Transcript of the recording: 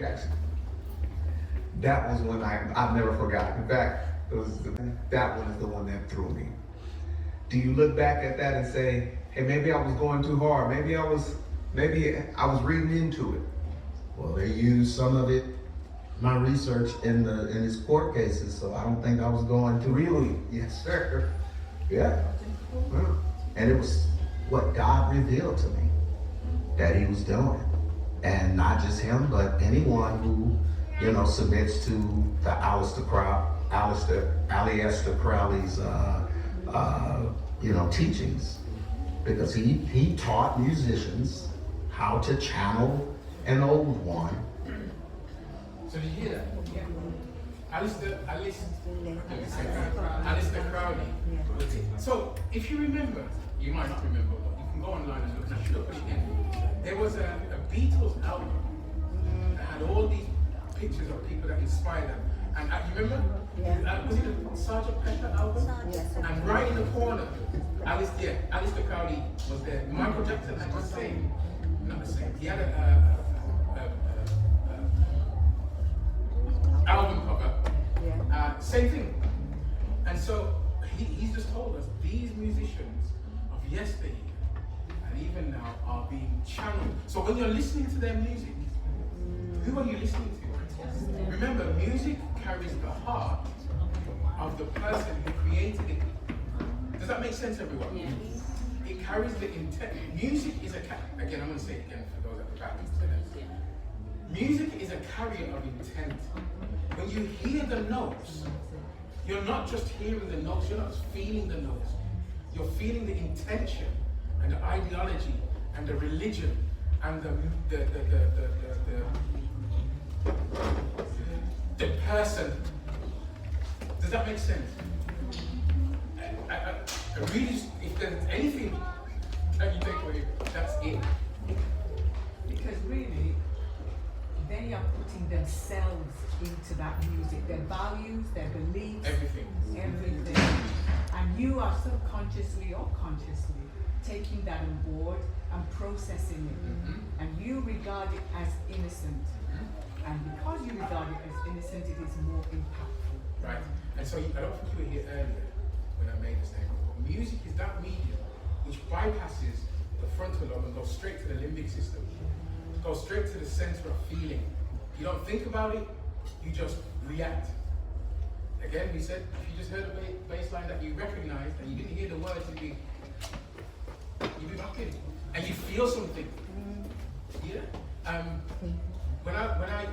Jackson. That was when I've never forgotten. In fact, that one is the one that threw me. Do you look back at that and say, hey, maybe I was going too hard. Maybe I was reading into it. Well, they used some of it, my research in his court cases, so I don't think I was going too Really? Yes, sir. Yeah. And it was what God revealed to me that he was doing. And not just him, but anyone who, submits to the Aleister Crowley's, teachings. Because he taught musicians how to channel an old one. So did you hear that? Yeah. Aleister Crowley. So if you remember, you might not remember, but you can go online and look, and I should have put it in. There was a Beatles album that had all these pictures of people that inspired them. And you remember? Yeah. Was it a Sgt. Pepper album? Yes. And right in the corner, Aleister Crowley was there. Michael Jackson had the same, not the same. He had a album cover. Yeah. Same thing. And so he's just told us these musicians of yesteryear and even now are being channeled. So when you're listening to their music, who are you listening to? Remember, music carries the heart of the person who created it. Does that make sense, everyone? Yes. It carries the intent. Music is again, I'm going to say it again for those at the back. Music is a carrier of intent. When you hear the notes, you're not just hearing the notes, you're not just feeling the notes. You're feeling the intention and the ideology and the religion and the person. Does that make sense? I really, if there's anything that you take away, that's it. Because really, they are putting themselves into that music, their values, their beliefs, Everything. And you are subconsciously or consciously taking that on board and processing it. And you regard it as innocent. And because you regard it as innocent, it is more impactful. Right. And so I don't think you were here earlier when I made the statement. But music is that medium which bypasses the frontal lobe and goes straight to the limbic system. Goes straight to the center of feeling. You don't think about it, you just react. Again, we said if you just heard a bass line that you recognized and you didn't hear the words, you'd be rocking. And you feel something. Yeah? When I